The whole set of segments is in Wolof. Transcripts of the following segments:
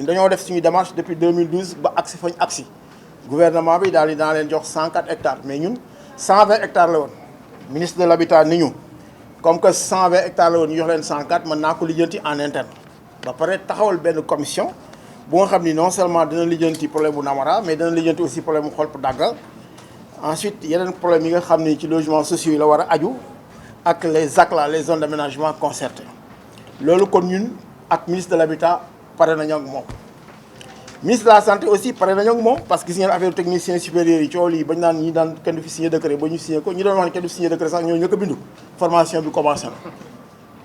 dañoo def suñu démarche depuis 2012 ba agsi fañ agsi gouvernement bi daal di daan leen jox 104 hectares mais ñun 120 hectares la woon ministre de l'habitat ni ñu comme que 120 hectares la woon ñu jox leen 104 mën naa ko lijjanti en interne ba pare taxawal benn commission bu nga xam ni non seulement dina lijjanti problème bu Namara mais dina lijjanti aussi problème mu Xolp Dagga ensuite yeneen problème yi nga xam ni ci logements sociaux yi la war a aju ak les ZAC là les zones d'aménagement concerté loolu kon ñun ak ministre de l'habitat pare nañu ak moom. ministre de la santé aussi pare nañu ak moom parce que gis ngeen affaire technicien supérieur yi coow lii bañ naan ñi daan kenn du fi signé décret ba ñu signé ko ñi doon wax ne kenn du fi signé décret sax ñoo ñëkk a bindu formation bi commencé na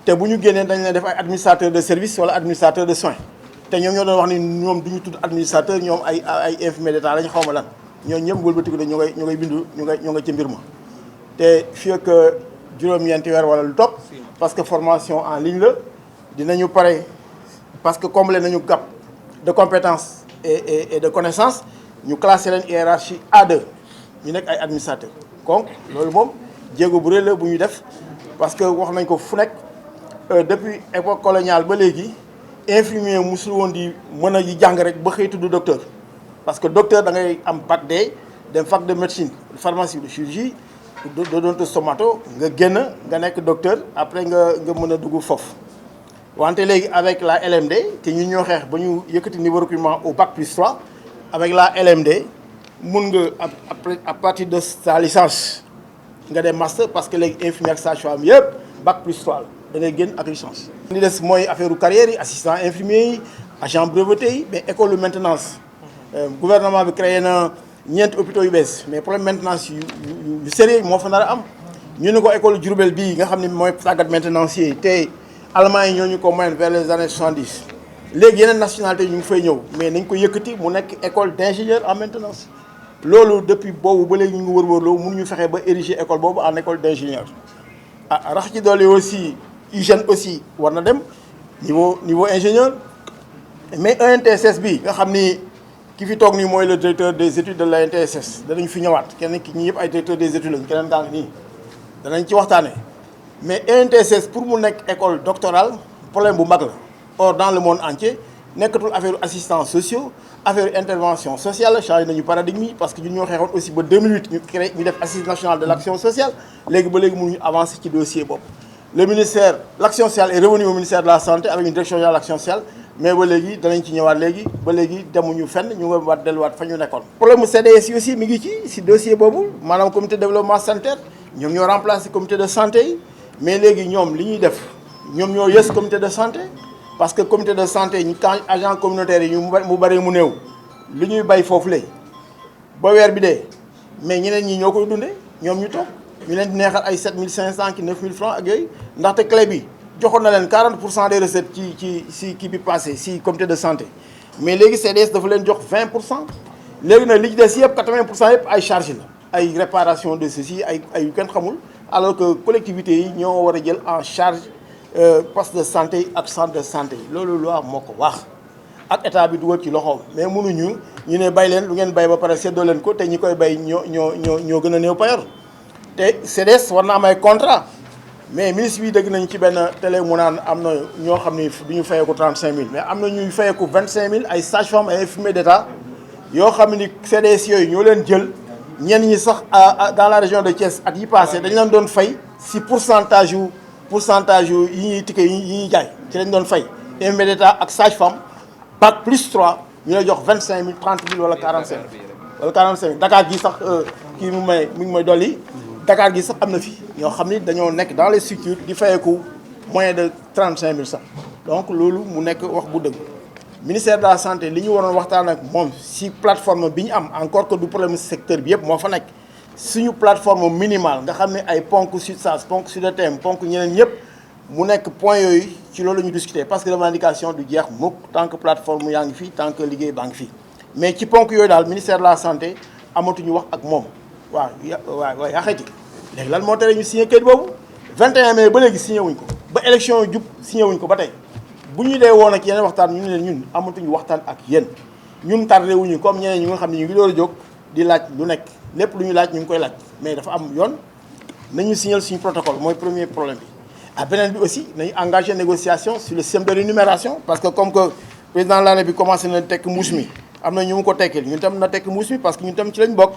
te bu ñu génnee dañ leen def ay administrateur de service wala administrateur de soins te ñoom ñoo doon wax ni ñoom du ñu tudd administrateur ñoom ay infirmier d'état lañ xaw ma lan ñooñu ñëpp wëlbatiku ne ñu ngay bindu ñu nga ca mbir ma te fii ak juróom-ñeenti weer wala lu topp parce que formation en ligne la dinañu pare parce que combler nañu gap de compétences et de connaissances ñu classé leen hiérarchie A2 ñu nekk ay administrateurs donc loolu moom jéego bu rëy la bu ñu def parce que wax nañ ko fu nekk depuis époque coloniale ba léegi infirmier musul woon di mën a yi jàng rek ba xëy tudd docteur parce que docteur da ngay am bac D dem fac de médecine pharmacie de chirurgie d'odontostomato nga génn nga nekk docteur après nga mën a dugg foofu wante léegi avec la LMD te ñun ñoo xeex ba ñu yëkkati niveau recrutement au bac plus 3 avec la LMD mun nga après à partir de sa licence nga dem master parce que léegi infirmier ak sage-femme yëpp bac plus 3 la da ngay génn ak licence. li des mooy affaire carrière yi assistant infirmier yi agent breveté yi mais école de maintenance gouvernement bi créé na ñeenti hôpitaux yu bees mais problème maintenance yu sérieux moo fa nar a am ñu ne ko école Diourbel bii nga xam ne mooy tàggat maintenancier yi te Allemagne yi ñoo ñu ko moyen vers les années 70 léegi yeneen nationalité ñu ngi fay ñëw mais nañ ko yëkkati mu nekk école d'ingénieur en maintenance loolu depuis boobu ba léegi ñu ngi wër-wërloo mënuñu fexe ba ériger école boobu en école d'ingénieur rax ci doole aussi hygiène aussi war na dem niveau ingénieur mais ENTSS bi nga xam ni ki fi toog nii mooy le directeur des études de l'ENTSS danañ fi ñëwaat kenn ki ñi yëpp ay directeur des études lañ keneen kaa ngi nii danañ ci waxtaanee mais ENTSS pour mu nekk école doctorale problème bu mag la or dans le monde entier nekkatul affaire assistants sociaux affaire intervention sociale changé nañu paradigme yi parce que ñun ñoo xeexoon aussi ba 2008 ñu def assise nationale de l'action sociale léegi ba léegi mënuñu avancer ci dossier boobu le ministère l'action sociale est revenu au ministère de la santé avec une direction générale de l'action sociale mais ba léegi danañ ci ñëwaat léegi ba léegi demuñu fenn ñu nga waat delluwaat fa ñu nekkoon problème mu CDS yi aussi mi ngi ci dossier boobu maanaam comité de développement sanitaire ñoom ñoo remplacé comité de santé yi mais léegi ñoom li ñuy def ñoom ñoo yës comité de santé parce que comité de santé ñu quand agent communautaire yi mu bari mu néew li ñuy bay foofu lay ba weer bi dee mais ñeneen ñi ñoo koy dundee ñoom ñu toog ñu leen di neexal ay 7500 ki 9000 francs ak yooyu ndaxte clé bi joxoon na leen 40% des recettes ci kii bi passé ci comité de santé mais léegi CDS dafa leen jox 20% léegi nag li ci des yëpp 80% yëpp ay charge la ay réparation de ceci ay yu kenn xamul alors que collectivités yi ñoo war a jël en charge poste de santé yi ak centre de santé yi loolu loi moo ko wax ak état bi dugal ci loxoom mais mënuñu ñu ne bay leen lu ngeen bay ba pare seddoo leen ko te ñi koy bay ñoo gën a néew payor te CDS war na am ay contrat mais ministre bi dégg nañ ci benn télé mu naan am na ñoo xam ni du ñu fayeeku 35000 mais am na ñuy fayeeku 25000 ay sages-femmes ay infirmiers d'état yoo xam ni CDS yooyu ñoo leen jël ñenn ñi sax dans la région de Thiès at yi passé dañu leen doon fay si pourcentage yu yi ñuy ticket yi ñuy jaay ci lañ doon fay infirmiers d'état ak sage-femme bac plus 3 ñu lay jox 25000 30000 wala 45000 Dakar gi sax kii mi ngi may dolli Dakar gi sax am na fi ñoo xam ni dañoo nekk dans les structures di fayeeku moyen de 35000 sax donc loolu mu nekk wax bu dëgg ministère de la santé li ñu waroon waxtaan ak moom si plateforme bi ñu am encore que du problème secteur bi yëpp moo fa nekk suñu plateforme minimale nga xam ne ay ponk SUTSAS ponk SUDETEM ponk ñeneen ñëpp mu nekk point yooyu ci loolu la ñu discuter parce que revendication du jeex mukk tant que plateforme yaa ngi fi tant que liggéey baa ngi fi mais ci ponk yooyu daal ministère de la santé amatuñu wax ak moom waaw yaa xayti léegi lan moo tere ñu signé kayit boobu 21 mai ba léegi signé wuñ ko ba élection yu jub signé wuñ ko ba tey bu ñu dee woon ak yeneen waxtaan ñu ne leen ñun amatuñu waxtaan ak yéen ñun tardé wuñu comme ñeneen ñi nga xam ne ñu ngi door a jóg di laaj lu nekk lépp lu ñu laaj ñu ngi koy laaj mais dafa am yoon nañu signer suñu protocole mooy premier problème bi beneen bi aussi nañu engagé négociation sur le système de rémunération parce que comme que président de la République commencé na tekk mbuus mi am na ñu mu ko tekkil ñun tam na tekk mbuus mi parce que ñun tam ci lañ bokk.